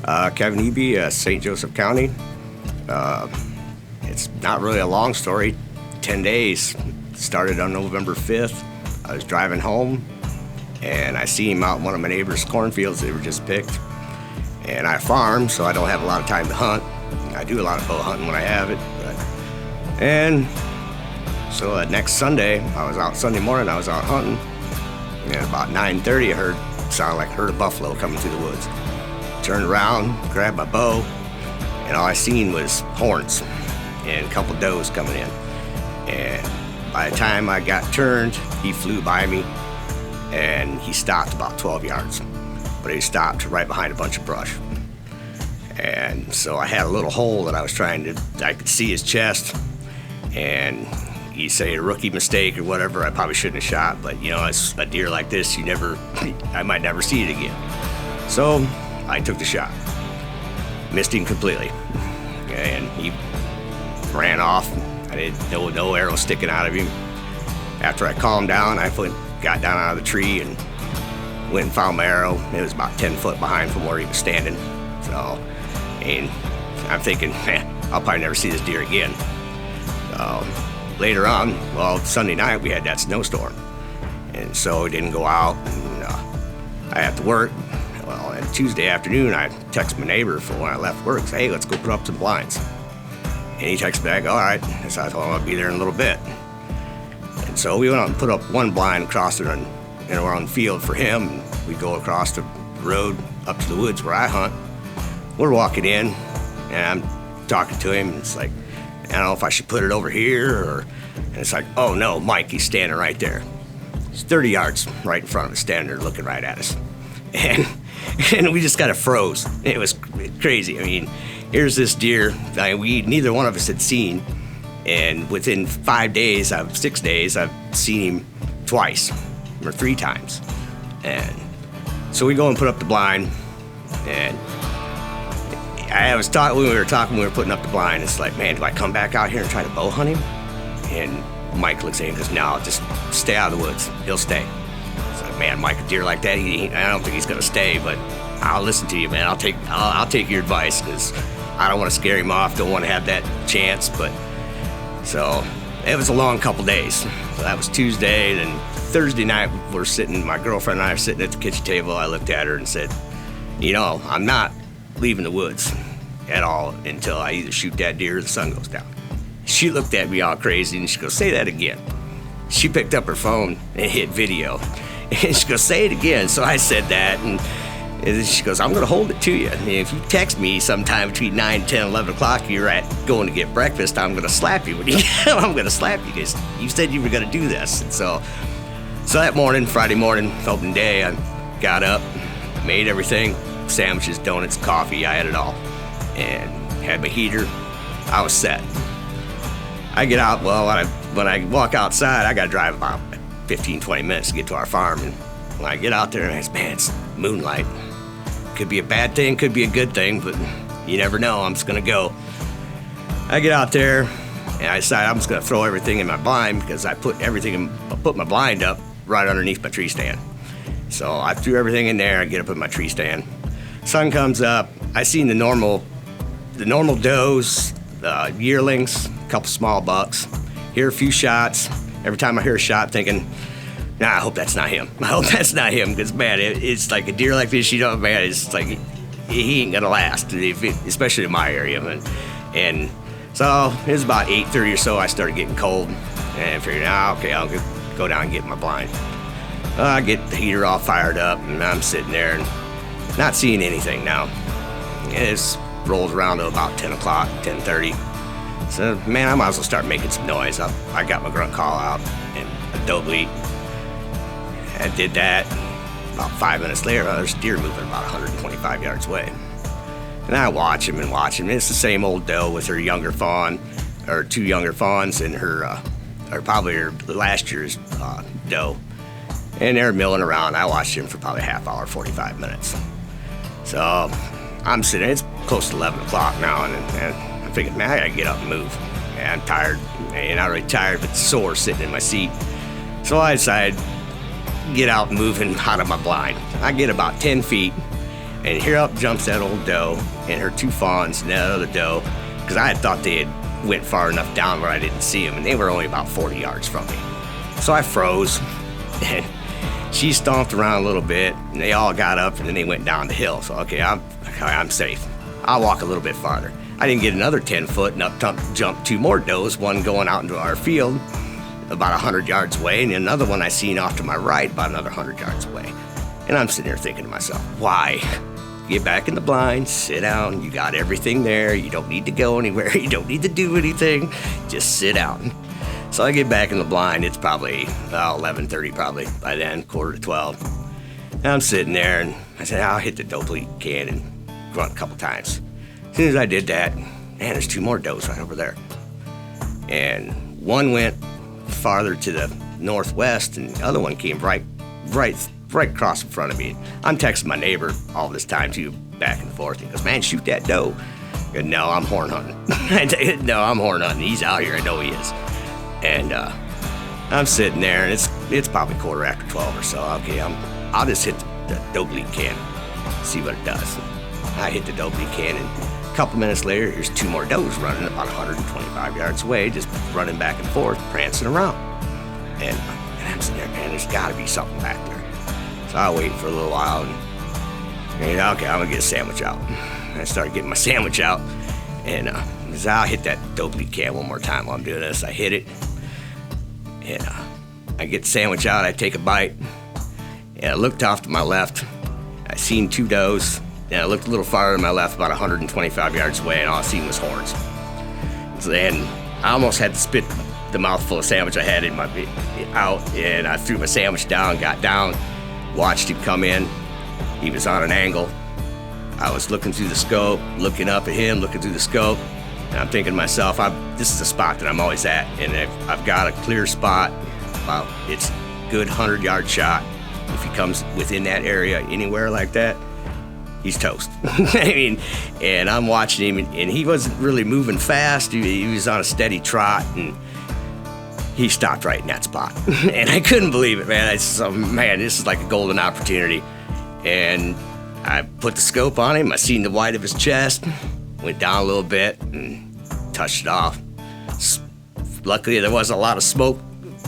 Kevin Eby, St. Joseph County. It's not really a long story. 10 days. Started on November 5th. I was driving home, and I see him out in one of my neighbor's cornfields they were just picked. And I farm, so I don't have a lot of time to hunt. I do a lot of bow hunting when I have it. And so next Sunday, Sunday morning, I was out hunting. And about 9:30, sounded like I heard a buffalo coming through the woods. Turned around, grabbed my bow, and all I seen was horns and a couple does coming in. And by the time I got turned, he flew by me, and he stopped about 12 yards. But he stopped right behind a bunch of brush. And so I had a little hole that I could see his chest, and you say a rookie mistake or whatever, I probably shouldn't have shot, but it's a deer like this, I might never see it again. So I took the shot. Missed him completely. And he ran off. I didn't know no arrow sticking out of him. After I calmed down, I got down out of the tree and went and found my arrow. It was about 10 foot behind from where he was standing. So, and I'm thinking, I'll probably never see this deer again. Later on, Sunday night we had that snowstorm, and so we didn't go out, and I had to work. Well, and Tuesday afternoon I texted my neighbor for when I left work, say, hey, let's go put up some blinds. And he texted back, all right. So I told him I'll be there in a little bit. And so we went out and put up one blind across it in our own field for him, and we go across the road up to the woods where I hunt. We're walking in, and I'm talking to him, and it's like, I don't know if I should put it over here, and it's like, oh no, Mike, he's standing right there. He's 30 yards right in front of us, standing there looking right at us. And we just kind of froze. It was crazy. I mean, here's this deer that neither one of us had seen, and within 6 days, I've seen him twice or 3 times. And so we go and put up the blind, and when we were putting up the blind, it's like, man, do I come back out here and try to bow hunt him? And Mike looks at him and goes, no, just stay out of the woods. He'll stay. It's like, man, Mike, a deer like that, I don't think he's gonna stay, but I'll listen to you, man. I'll take your advice, because I don't want to scare him off. Don't want to have that chance. But so it was a long couple days. So that was Tuesday. Then Thursday night, my girlfriend and I are sitting at the kitchen table. I looked at her and said, I'm not leaving the woods at all until I either shoot that deer or the sun goes down. She looked at me all crazy, and she goes, say that again. She picked up her phone and hit video, and she goes, say it again. So I said that, and she goes, I'm gonna hold it to you. And if you text me sometime between 9, 10, 11 o'clock, you're going to get breakfast, I'm gonna slap you. I'm gonna slap you, because you said you were gonna do this. And so that morning, Friday morning, open day, I got up, made everything, sandwiches, donuts, coffee, I had it all, and had my heater. I was set. I get out, when I walk outside, I gotta drive about 15, 20 minutes to get to our farm, and when I get out there, it's moonlight. Could be a bad thing, could be a good thing, but you never know. I'm just gonna go. I get out there, and I decide I'm just gonna throw everything in my blind, because I put my blind up right underneath my tree stand. So I threw everything in there. I get up in my tree stand. Sun comes up. I seen the normal does, yearlings, a couple small bucks. Hear a few shots. Every time I hear a shot, thinking, nah, I hope that's not him. I hope that's not him, because man, it's like a deer like this, man, it's like he ain't gonna last, especially in my area. And so it was about 8:30 or so. I started getting cold, and I figured, okay, I'll go down and get my blind. I get the heater all fired up, and I'm sitting there and not seeing anything now. It rolls around to about 10 o'clock, 10:30. So, man, I might as well start making some noise. I got my grunt call out and a doe bleat. I did that. About 5 minutes later, there's a deer moving about 125 yards away. And I watch him. It's the same old doe with her younger fawn, or 2 younger fawns, and her last year's doe. And they're milling around. I watched him for probably a half hour, 45 minutes. So I'm sitting, it's close to 11 o'clock now, and I'm thinking, man, I gotta get up and move. And I'm tired, and not really tired, but sore sitting in my seat. So I decided, get out and moving out of my blind. I get about 10 feet, And here up jumps that old doe and her 2 fawns and that other doe, because I had thought they had went far enough down where I didn't see them, and they were only about 40 yards from me. So I froze, and she stomped around a little bit, and they all got up, and then they went down the hill. So, okay, I'm safe. I'll walk a little bit farther. I didn't get another 10 foot, and up jumped 2 more does, one going out into our field about 100 yards away, and another one I seen off to my right about another 100 yards away. And I'm sitting there thinking to myself, why? Get back in the blind, sit down, you got everything there, you don't need to go anywhere, you don't need to do anything, just sit down. So I get back in the blind, it's probably 11:30 probably by then, 11:45. And I'm sitting there, and I said, I'll hit the doe bleed can and grunt a couple times. As soon as I did that, man, there's 2 more does right over there. And one went farther to the northwest, and the other one came right across in front of me. I'm texting my neighbor all this time too, back and forth. He goes, man, shoot that doe. I go, no, I'm horn hunting. No, I'm horn hunting. He's out here. I know he is. And I'm sitting there, and it's probably 12:15 or so. Okay, I'll just hit the doe bleed can, see what it does. I hit the doe bleed can, and a couple minutes later, here's 2 more does running about 125 yards away, just running back and forth, prancing around. And I'm sitting there, man, there's got to be something back there. So I wait for a little while, and okay, I'm gonna get a sandwich out. And I started getting my sandwich out, and I'll hit that doe bleed can one more time while I'm doing this. I hit it, and I get the sandwich out. I take a bite, and I looked off to my left. I seen 2 does, and I looked a little farther to my left, about 125 yards away, and all I seen was horns. So then I almost had to spit the mouthful of sandwich I had in my out, and I threw my sandwich down, got down. Watched him come in. He was on an angle. I was looking through the scope, looking up at him, looking through the scope, and I'm thinking to myself, this is a spot that I'm always at, and I've got a clear spot. It's a good 100-yard shot. If he comes within that area, anywhere like that, he's toast. I mean, and I'm watching him, and he wasn't really moving fast. He was on a steady trot, and he stopped right in that spot. And I couldn't believe it, man. I said, man, this is like a golden opportunity. And I put the scope on him. I seen the white of his chest, went down a little bit and touched it off. Luckily, there wasn't a lot of smoke.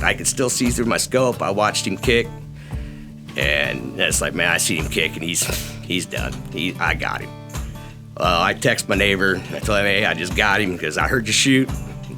I could still see through my scope. I watched him kick. And it's like, man, I see him kick, and he's done. I got him. I text my neighbor. I told him, hey, I just got him because I heard you shoot.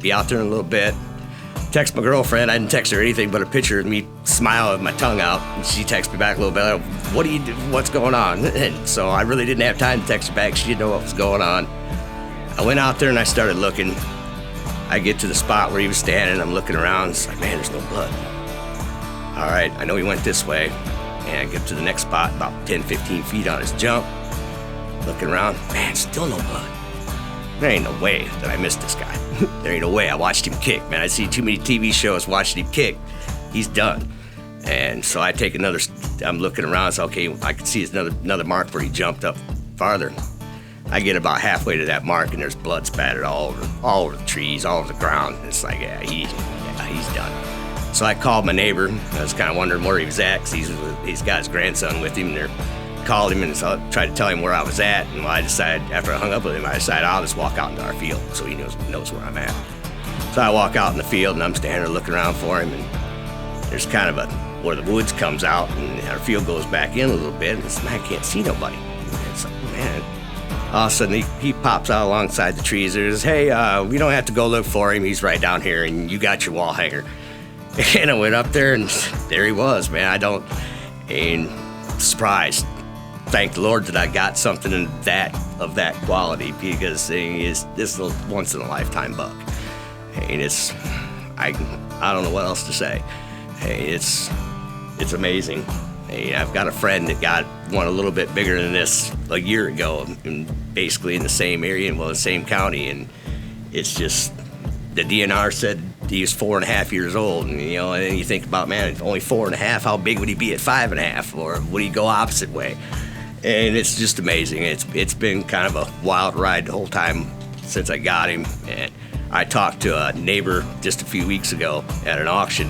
Be out there in a little bit. Text my girlfriend. I didn't text her anything but a picture of me smiling with my tongue out. And she texted me back a little bit. What do you do? What's going on? And so I really didn't have time to text her back. She didn't know what was going on. I went out there and I started looking. I get to the spot where he was standing. I'm looking around. It's like, man, there's no blood. All right, I know he went this way. And I get to the next spot, about 10, 15 feet on his jump. Looking around, man, still no blood. There ain't no way that I missed this guy. There ain't no way. I watched him kick, man. I see too many TV shows watching him kick. He's done. And so I take another, I'm looking around, so okay, I can see another mark where he jumped up farther. I get about halfway to that mark, and there's blood spattered all over the trees, all over the ground. It's like, yeah, he's done. So I called my neighbor. I was kind of wondering where he was at, because he's got his grandson with him. And called him, and so I tried to tell him where I was at. And I decided, after I hung up with him, I decided I'll just walk out into our field so he knows where I'm at. So I walk out in the field, and I'm standing there looking around for him. And there's kind of where the woods comes out, and our field goes back in a little bit. And it's, man, I can't see nobody. And it's like, man. All of a sudden, he pops out alongside the trees. There's, hey, we don't have to go look for him. He's right down here, and you got your wall hanger. And I went up there, and there he was, man. And surprised. Thank the Lord that I got something of that quality, because this is a once in a lifetime buck. And I don't know what else to say. It's amazing. I've got a friend that got one a little bit bigger than this a year ago, and basically in the same area, the same county, and it's just, the DNR said he was 4.5 years old, and and then you think about, man, only 4.5, how big would he be at 5.5, or would he go opposite way? And it's just amazing. It's been kind of a wild ride the whole time since I got him. And I talked to a neighbor just a few weeks ago at an auction,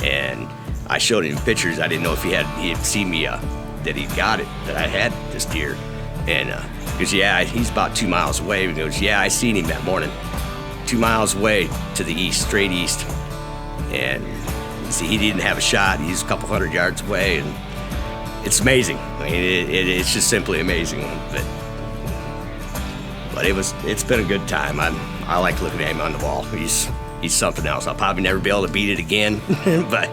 and I showed him pictures. I didn't know if he had seen me that he got it, that I had this deer. And he goes, yeah, he's about 2 miles away. He goes, yeah, I seen him that morning. 2 miles away to the east, straight east. And see, he didn't have a shot. He's a couple hundred yards away, and it's amazing. I mean, it's just simply amazing. But it's been a good time. I like looking at him on the wall. He's something else. I'll probably never be able to beat it again, but